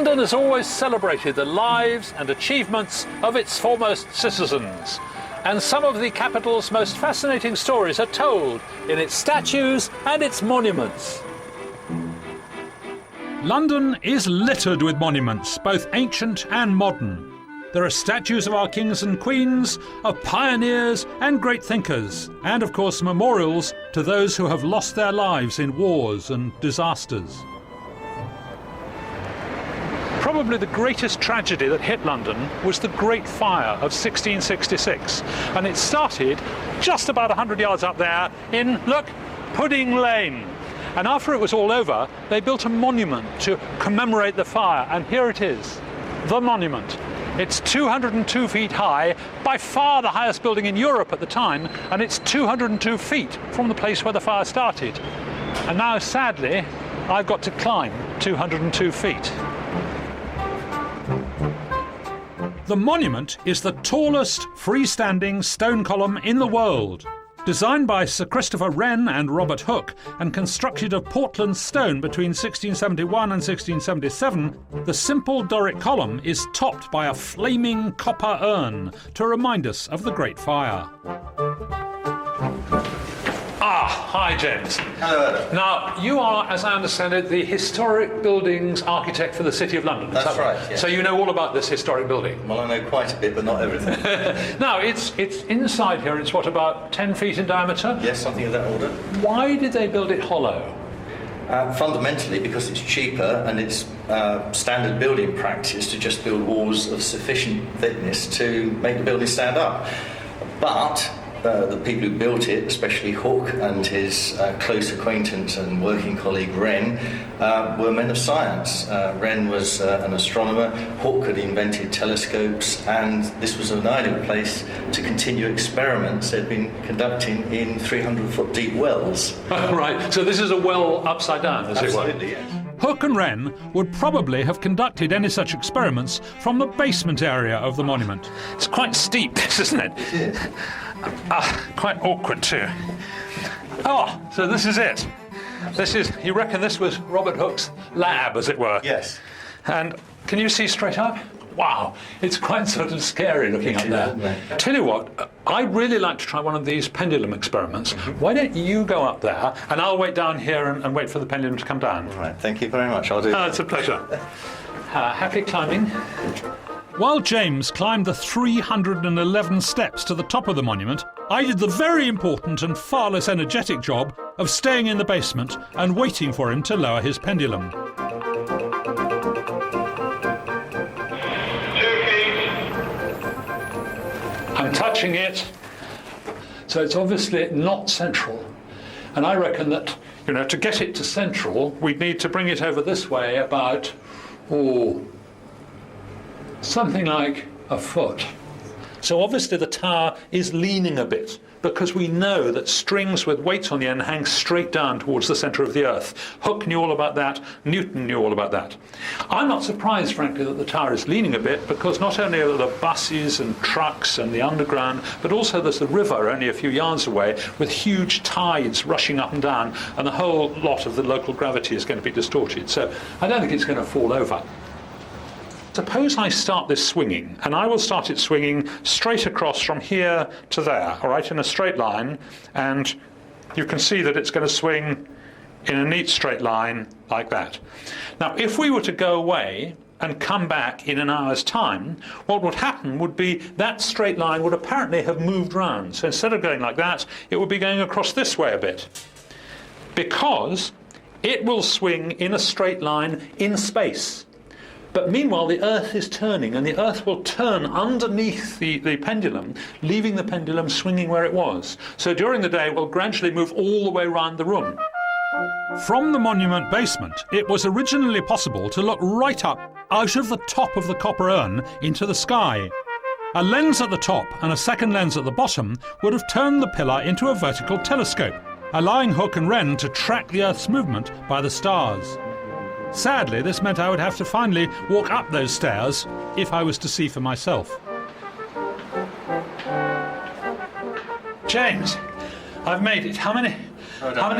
London has always celebrated the lives and achievements of its foremost citizens, and some of the capital's most fascinating stories are told in its statues and its monuments. London is littered with monuments, both ancient and modern. There are statues of our kings and queens, of pioneers and great thinkers, and of course memorials to those who have lost their lives in wars and disasters. Probably the greatest tragedy that hit London was the Great Fire of 1666, and it started just about 100 yards up there in, look, Pudding Lane. And after it was all over, they built a monument to commemorate the fire, and here it is, the monument. It's 202 feet high, by far the highest building in Europe at the time, and it's 202 feet from the place where the fire started. And now, sadly, I've got to climb 202 feet. The monument is the tallest freestanding stone column in the world. Designed by Sir Christopher Wren and Robert Hooke and constructed of Portland stone between 1671 and 1677, the simple Doric column is topped by a flaming copper urn to remind us of the Great Fire. Hi, James. Hello, Adam. Now, you are, as I understand it, the historic buildings architect for the City of London. That's right, yes. So you know all about this historic building? Well, I know quite a bit, but not everything. Now, it's inside here, it's what, about 10 feet in diameter? Yes, something of that order. Why did they build it hollow? Fundamentally, because it's cheaper and it's standard building practice to just build walls of sufficient thickness to make the building stand up. But the people who built it, especially Hooke and his close acquaintance and working colleague Wren, were men of science. Wren was an astronomer, Hooke had invented telescopes, and this was an ideal place to continue experiments they'd been conducting in 300-foot deep wells. Right, so this is a well upside down, as it were. Absolutely, yes. Hooke and Wren would probably have conducted any such experiments from the basement area of the monument. It's quite steep, this, isn't it? It is. Quite awkward too. Oh, so this is it. This is, you reckon this was Robert Hooke's lab, as it were? Yes. And can you see straight up? Wow, it's quite sort of scary looking up there. Tell you what, I'd really like to try one of these pendulum experiments. Why don't you go up there and I'll wait down here and wait for the pendulum to come down? Right, thank you very much. I'll do that. It's a pleasure. Happy climbing. While James climbed the 311 steps to the top of the monument, I did the very important and far less energetic job of staying in the basement and waiting for him to lower his pendulum. 2 feet. I'm touching it, so it's obviously not central. And I reckon that, to get it to central, we'd need to bring it over this way about, something like a foot. So obviously the tower is leaning a bit, because we know that strings with weights on the end hang straight down towards the centre of the earth. Hooke knew all about that, Newton knew all about that. I'm not surprised, frankly, that the tower is leaning a bit, because not only are there buses and trucks and the underground, but also there's the river only a few yards away with huge tides rushing up and down, and the whole lot of the local gravity is going to be distorted. So I don't think it's going to fall over. Suppose I start this swinging, and I will start it swinging straight across from here to there, all right, in a straight line, and you can see that it's going to swing in a neat straight line like that. Now, if we were to go away and come back in an hour's time, what would happen would be that straight line would apparently have moved round. So instead of going like that, it would be going across this way a bit, because it will swing in a straight line in space. But meanwhile, the Earth is turning, and the Earth will turn underneath the pendulum, leaving the pendulum swinging where it was. So during the day, it will gradually move all the way around the room. From the monument basement, it was originally possible to look right up out of the top of the copper urn into the sky. A lens at the top and a second lens at the bottom would have turned the pillar into a vertical telescope, allowing Hooke and Wren to track the Earth's movement by the stars. Sadly, this meant I would have to finally walk up those stairs if I was to see for myself. James, I've made it. How many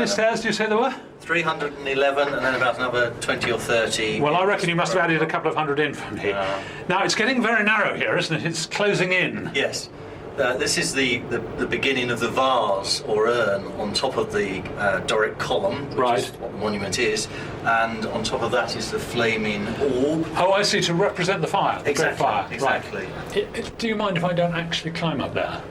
stairs do you say there were? 311 and then about another 20 or 30. Well, I reckon you must have added a couple of hundred in from here. Now, it's getting very narrow here, isn't it? It's closing in. Yes. This is the beginning of the vase or urn on top of the Doric column, which is what the monument is, and on top of that is the flaming orb. Oh, I see, to represent the fire. The Exactly. fire. Exactly. Right. Do you mind if I don't actually climb up there?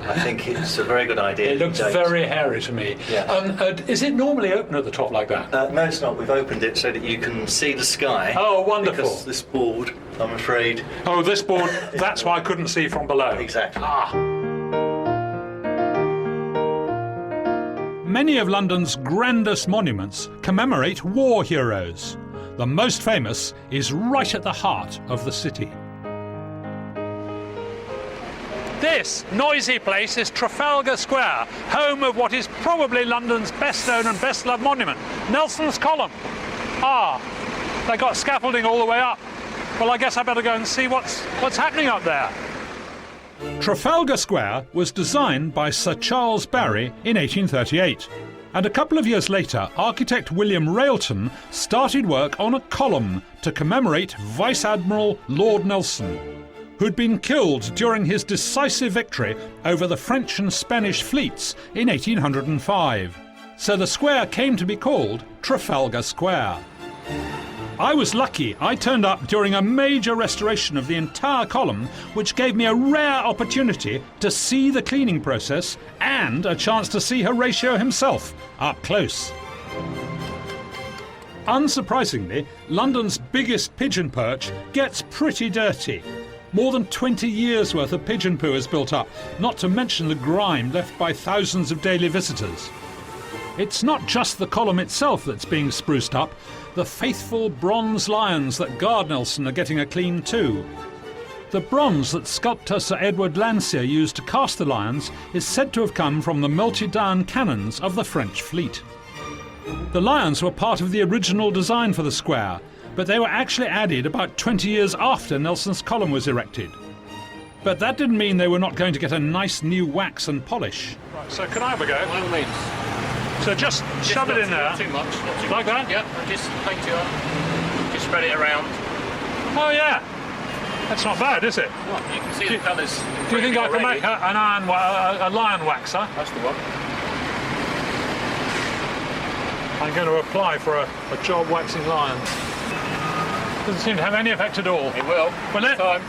I think it's a very good idea. It looks very hairy to me. Yeah. Is it normally open at the top like that? No, it's not. We've opened it so that you can see the sky. Oh, wonderful. Because this board, I'm afraid. Oh, this board, that's why I couldn't see from below. Exactly. Many of London's grandest monuments commemorate war heroes. The most famous is right at the heart of the city. This noisy place is Trafalgar Square, home of what is probably London's best known and best loved monument, Nelson's Column. They got scaffolding all the way up. Well, I guess I better go and see what's happening up there. Trafalgar Square was designed by Sir Charles Barry in 1838, and a couple of years later architect William Railton started work on a column to commemorate Vice Admiral Lord Nelson, who'd been killed during his decisive victory over the French and Spanish fleets in 1805. So the square came to be called Trafalgar Square. I was lucky. I turned up during a major restoration of the entire column, which gave me a rare opportunity to see the cleaning process and a chance to see Horatio himself up close. Unsurprisingly, London's biggest pigeon perch gets pretty dirty. More than 20 years' worth of pigeon poo is built up, not to mention the grime left by thousands of daily visitors. It's not just the column itself that's being spruced up. The faithful bronze lions that guard Nelson are getting a clean too. The bronze that sculptor Sir Edward Landseer used to cast the lions is said to have come from the melted down cannons of the French fleet. The lions were part of the original design for the square, but they were actually added about 20 years after Nelson's Column was erected. But that didn't mean they were not going to get a nice new wax and polish. Right, so can I have a go? By all means. So just shove it in there. Not too much. Not too Like much. that? Yep. And just paint it up. Just spread it around. Oh yeah, that's not bad, is it? Well, you can see the colours. Do you think I can make a lion waxer? That's the one. I'm going to apply for a job waxing lions. Doesn't seem to have any effect at all. It will. Will it? Time.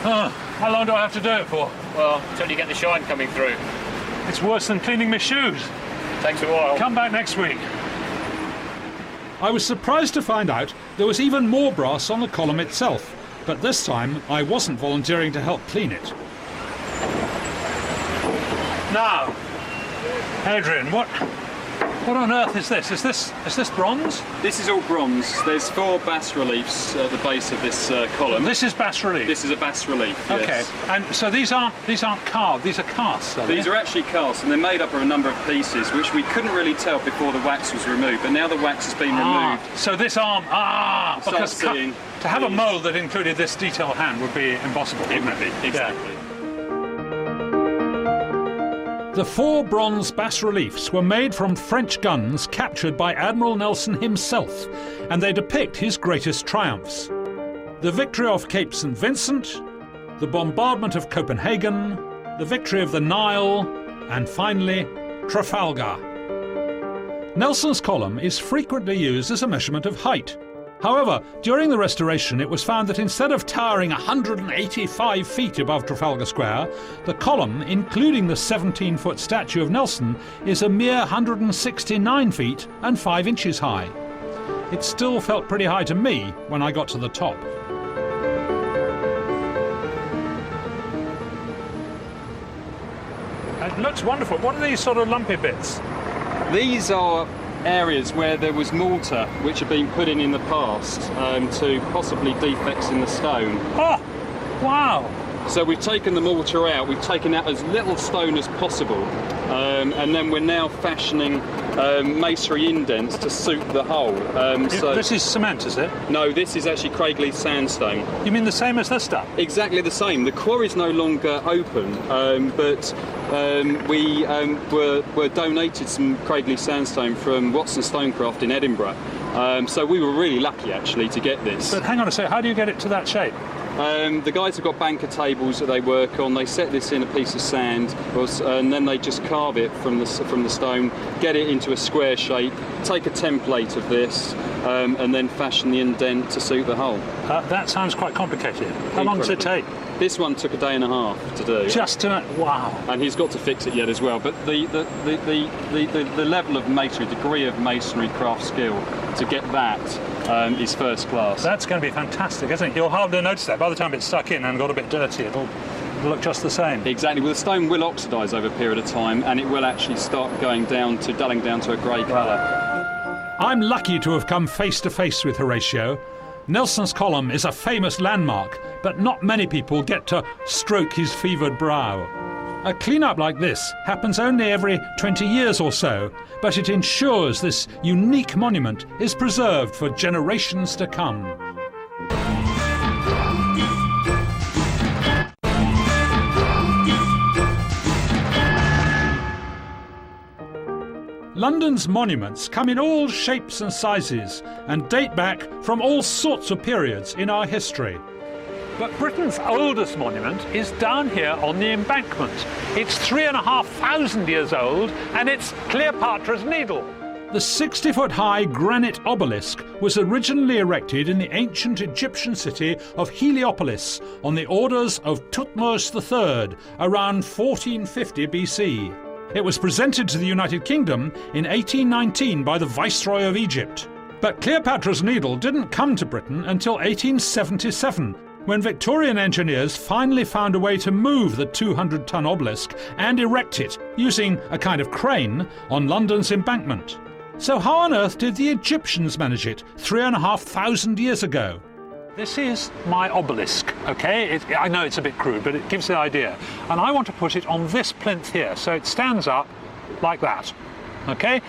How long do I have to do it for? Well, until you get the shine coming through. It's worse than cleaning my shoes. Takes a while. Come back next week. I was surprised to find out there was even more brass on the column itself, but this time I wasn't volunteering to help clean it. Now, Adrian, what on earth is this? Is this bronze? This is all bronze. There's 4 bas reliefs at the base of this column. This is bas relief. This is a bas relief. Okay, Yes. and so these aren't carved. These are casts. Are These they? are actually cast, and they're made up of a number of pieces, which we couldn't really tell before the wax was removed. But now the wax has been removed. So this arm, Start because seeing to have a these. mould that included this detailed hand would be impossible. It wouldn't would be, exactly. The 4 bronze bas reliefs were made from French guns captured by Admiral Nelson himself, and they depict his greatest triumphs. The victory off Cape St. Vincent, the bombardment of Copenhagen, the victory of the Nile, and finally, Trafalgar. Nelson's Column is frequently used as a measurement of height. However, during the restoration it was found that instead of towering 185 feet above Trafalgar Square, the column, including the 17-foot statue of Nelson, is a mere 169 feet and 5 inches high. It still felt pretty high to me when I got to the top. It looks wonderful. What are these sort of lumpy bits? These are areas where there was mortar which had been put in the past to possibly defects in the stone. Oh, wow. So we've taken the mortar out, we've taken out as little stone as possible, and then we're now fashioning masonry indents to suit the hole. This is cement, is it? No, this is actually Craigley sandstone. You mean the same as this stuff? Exactly the same. The quarry's no longer open, but we were donated some Craigley sandstone from Watson Stonecraft in Edinburgh. So we were really lucky actually to get this. But hang on a second, how do you get it to that shape? The guys have got banker tables that they work on. They set this in a piece of sand, and then they just carve it from the stone, get it into a square shape, take a template of this, and then fashion the indent to suit the hole. That sounds quite complicated. How long does it take? This one took a day and a half to do. Just to wow! And he's got to fix it yet as well. But the level of masonry, degree of masonry craft skill to get that is first class. That's going to be fantastic, isn't it? You'll hardly notice that. By the time it's stuck in and got a bit dirty, it'll look just the same. Exactly. Well, the stone will oxidise over a period of time, and it will actually start dulling down to a grey colour. I'm lucky to have come face to face with Horatio. Nelson's Column is a famous landmark, but not many people get to stroke his fevered brow. A clean-up like this happens only every 20 years or so, but it ensures this unique monument is preserved for generations to come. London's monuments come in all shapes and sizes and date back from all sorts of periods in our history. But Britain's oldest monument is down here on the embankment. It's 3,500 years old, and it's Cleopatra's Needle. The 60-foot-high granite obelisk was originally erected in the ancient Egyptian city of Heliopolis on the orders of Thutmose III around 1450 BC. It was presented to the United Kingdom in 1819 by the Viceroy of Egypt. But Cleopatra's Needle didn't come to Britain until 1877, when Victorian engineers finally found a way to move the 200-ton obelisk and erect it, using a kind of crane, on London's embankment. So how on earth did the Egyptians manage it 3,500 years ago? This is my obelisk, okay? I know it's a bit crude, but it gives the idea. And I want to put it on this plinth here, so it stands up like that, okay?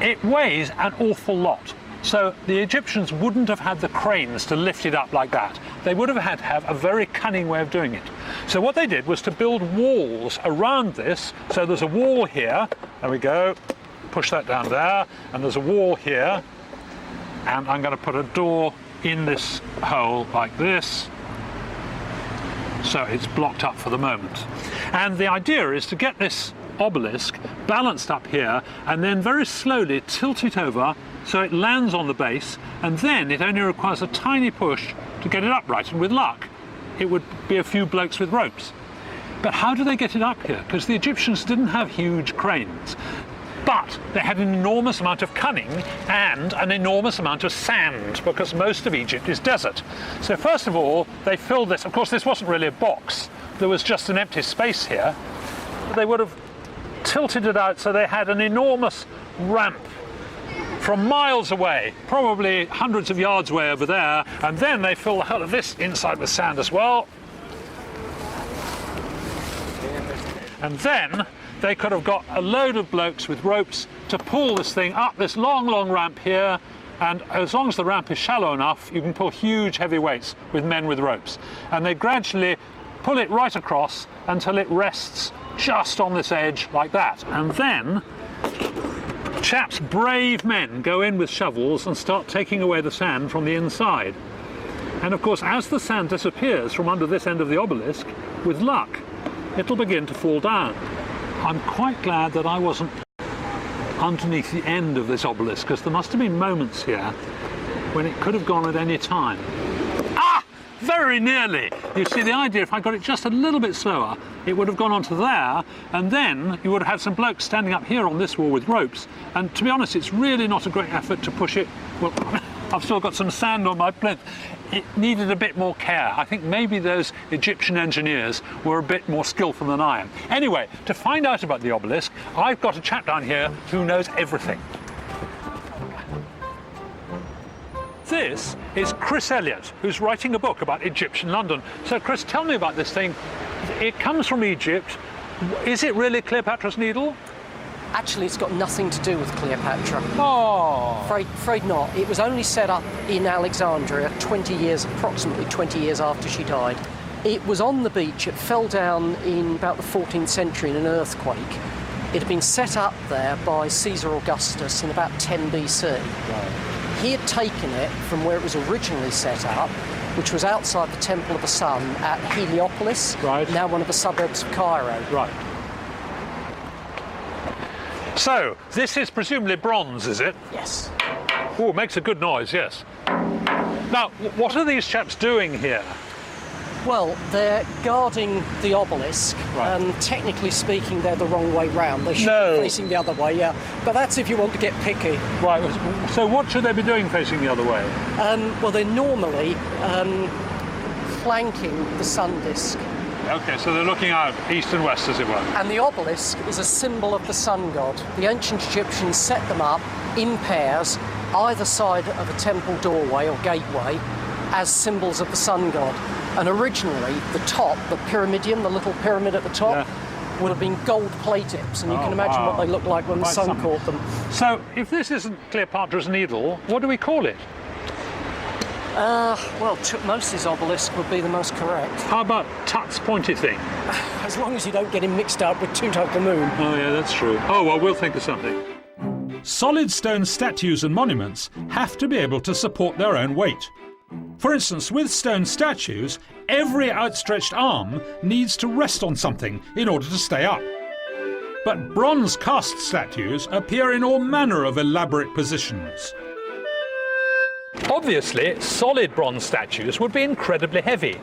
It weighs an awful lot. So the Egyptians wouldn't have had the cranes to lift it up like that. They would have had to have a very cunning way of doing it. So what they did was to build walls around this. So there's a wall here, there we go, push that down there, and there's a wall here, and I'm going to put a door in this hole like this, so it's blocked up for the moment. And the idea is to get this obelisk balanced up here and then very slowly tilt it over so it lands on the base, and then it only requires a tiny push to get it upright, and with luck it would be a few blokes with ropes. But how do they get it up here? Because the Egyptians didn't have huge cranes. But they had an enormous amount of cunning and an enormous amount of sand, because most of Egypt is desert. So first of all, they filled this. Of course, this wasn't really a box. There was just an empty space here. But they would have tilted it out so they had an enormous ramp from miles away, probably hundreds of yards away over there. And then they fill the whole of this inside with sand as well. And then they could have got a load of blokes with ropes to pull this thing up this long, long ramp here, and as long as the ramp is shallow enough, you can pull huge heavy weights with men with ropes. And they gradually pull it right across until it rests just on this edge like that. And then chaps, brave men, go in with shovels and start taking away the sand from the inside. And of course, as the sand disappears from under this end of the obelisk, with luck, it'll begin to fall down. I'm quite glad that I wasn't underneath the end of this obelisk, because there must have been moments here when it could have gone at any time. Ah! Very nearly! You see, the idea, if I got it just a little bit slower, it would have gone onto there, and then you would have had some blokes standing up here on this wall with ropes. And to be honest, it's really not a great effort to push it. Well, I've still got some sand on my plinth. It needed a bit more care. I think maybe those Egyptian engineers were a bit more skillful than I am. Anyway, to find out about the obelisk, I've got a chap down here who knows everything. This is Chris Elliott, who's writing a book about Egyptian London. So, Chris, tell me about this thing. It comes from Egypt. Is it really Cleopatra's Needle? Actually, it's got nothing to do with Cleopatra. Oh. Afraid not. It was only set up in Alexandria approximately 20 years after she died. It was on the beach. It fell down in about the 14th century in an earthquake. It had been set up there by Caesar Augustus in about 10 BC. Right. He had taken it from where it was originally set up, which was outside the Temple of the Sun at Heliopolis, right. Now one of the suburbs of Cairo. Right. So, this is presumably bronze, is it? Yes. Oh, it makes a good noise, yes. Now, what are these chaps doing here? Well, they're guarding the obelisk, Right. and technically speaking, they're the wrong way round. They should No. be facing the other way, yeah. But that's if you want to get picky. Right, so what should they be doing facing the other way? Well, they're normally flanking the sun disk. Okay, so they're looking out east and west, as it were. And the obelisk is a symbol of the sun god. The ancient Egyptians set them up in pairs, either side of a temple doorway or gateway, as symbols of the sun god. And originally, the top, the pyramidion, the little pyramid at the top, would have been gold plate tips, and you can imagine what they look like when the sun caught them. So, if this isn't Cleopatra's Needle, what do we call it? Well, Tutmosis obelisk would be the most correct. How about Tut's pointy thing? As long as you don't get him mixed up with Tutankhamun. Oh, yeah, that's true. Oh, well, we'll think of something. Solid stone statues and monuments have to be able to support their own weight. For instance, with stone statues, every outstretched arm needs to rest on something in order to stay up. But bronze cast statues appear in all manner of elaborate positions. Obviously, solid bronze statues would be incredibly heavy.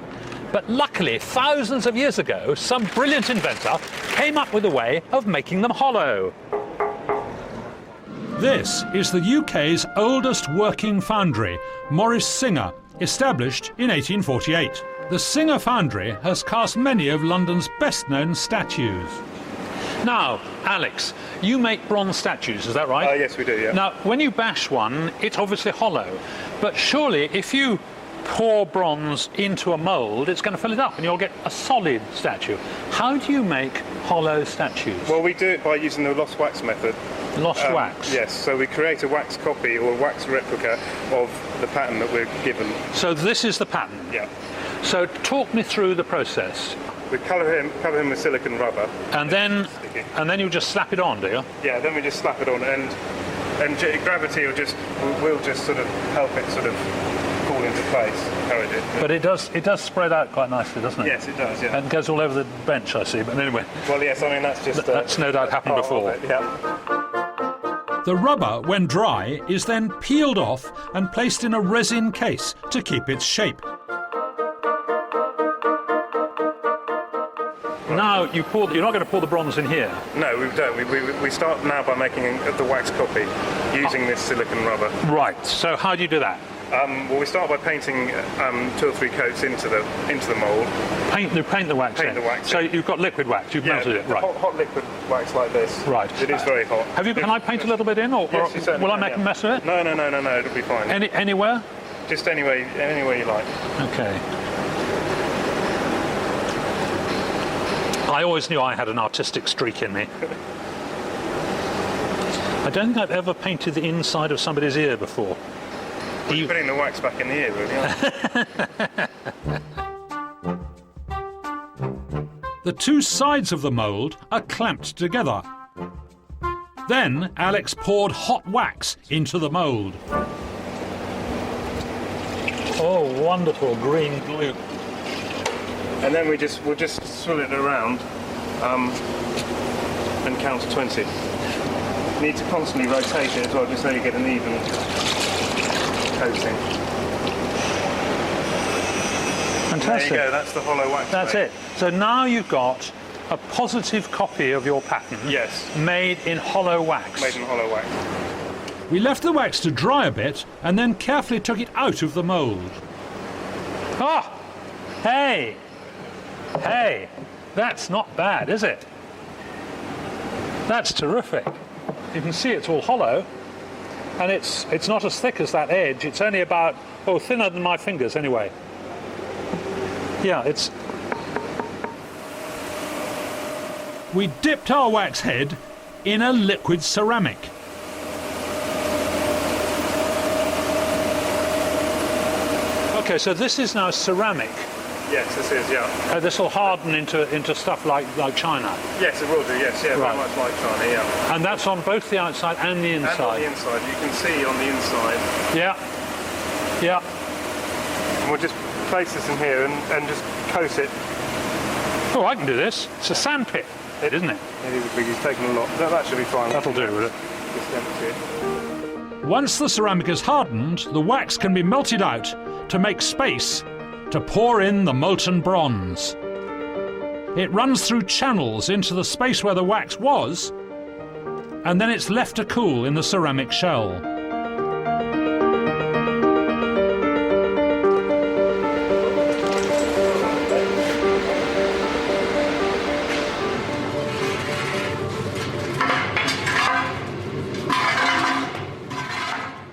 But luckily, thousands of years ago, some brilliant inventor came up with a way of making them hollow. This is the UK's oldest working foundry, Morris Singer, established in 1848. The Singer Foundry has cast many of London's best-known statues. Now, Alex, you make bronze statues, is that right? Yes, we do, yeah. Now, when you bash one, it's obviously hollow. But surely, if you pour bronze into a mould, it's going to fill it up and you'll get a solid statue. How do you make hollow statues? Well, we do it by using the lost wax method. Lost wax? Yes, so we create a wax copy or a wax replica of the pattern that we're given. So this is the pattern? Yeah. So talk me through the process. We cover him with silicone rubber. And then you just slap it on, do you? Yeah, then we just slap it on, and gravity will just sort of help it sort of fall into place. Encourage it. But it does spread out quite nicely, doesn't it? Yes, it does. Yeah. And goes all over the bench, I see. But anyway. Well, yes. I mean, that's just that's no doubt happened before. Yeah. The rubber, when dry, is then peeled off and placed in a resin case to keep its shape. Now you're not going to pour the bronze in here. No, we don't. We start now by making the wax copy using this silicone rubber. Right. So how do you do that? Well, we start by painting 2 or 3 coats into the mould. Paint the wax. Paint in. the wax So in. you've got liquid wax. You've melted it. Right. Hot liquid wax like this. Right. It is very hot. Can I paint a little bit in, or Yes, you certainly will I can, make yeah. a mess of it? No. It'll be fine. Anywhere? Just anywhere you like. Okay. I always knew I had an artistic streak in me. I don't think I've ever painted the inside of somebody's ear before. You're putting the wax back in the ear, really, aren't you? The two sides of the mould are clamped together. Then Alex poured hot wax into the mould. Oh, wonderful green glue. And then we'll just swirl it around and count to 20. You need to constantly rotate it as well, just so you get an even coating. Fantastic. There you go, that's the hollow wax. That's it. So now you've got a positive copy of your pattern. Yes. Made in hollow wax. Made in hollow wax. We left the wax to dry a bit and then carefully took it out of the mould. Ah! Hey! Hey! That's not bad, is it? That's terrific. You can see it's all hollow. And it's not as thick as that edge. It's only about, thinner than my fingers anyway. Yeah, it's... We dipped our wax head in a liquid ceramic. Okay, so this is now ceramic. Yes, this is, yeah. This will harden into stuff like china. Yes, it will do, yes, yeah, Right. very much like China, yeah. And that's on both the outside and the inside. And on the inside, you can see on the inside. Yeah. Yeah. And we'll just place this in here and just coat it. Oh, I can do this. It's a sandpit, isn't it? It is big, he's taken a lot. That should be fine. That'll do, will it? Just empty it. Once the ceramic is hardened, the wax can be melted out to make space to pour in the molten bronze. It runs through channels into the space where the wax was, and then it's left to cool in the ceramic shell.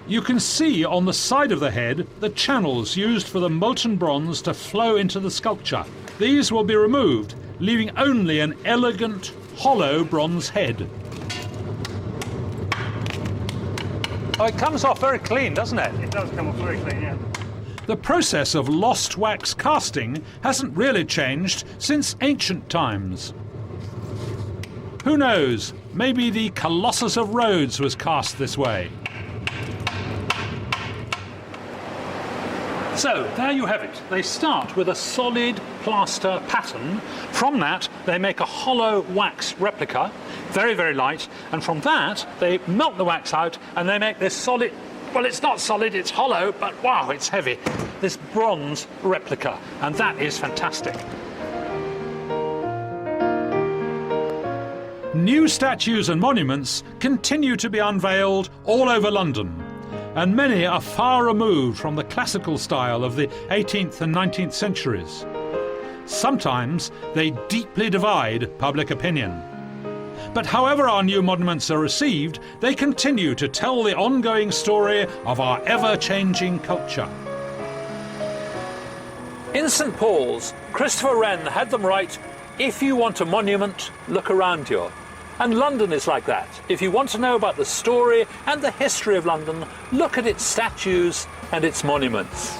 You can see on the side of the head the channels used for the molten bronze to flow into the sculpture. These will be removed, leaving only an elegant, hollow bronze head. Oh, it comes off very clean, doesn't it? It does come off very clean, yeah. The process of lost wax casting hasn't really changed since ancient times. Who knows, maybe the Colossus of Rhodes was cast this way. So, there you have it. They start with a solid plaster pattern. From that, they make a hollow wax replica, very, very light, and from that, they melt the wax out and they make this solid, well, it's not solid, it's hollow, but wow, it's heavy, this bronze replica, and that is fantastic. New statues and monuments continue to be unveiled all over London, and many are far removed from the classical style of the 18th and 19th centuries. Sometimes they deeply divide public opinion. But however our new monuments are received, they continue to tell the ongoing story of our ever-changing culture. In St Paul's, Christopher Wren had them write, "If you want a monument, look around you." And London is like that. If you want to know about the story and the history of London, look at its statues and its monuments.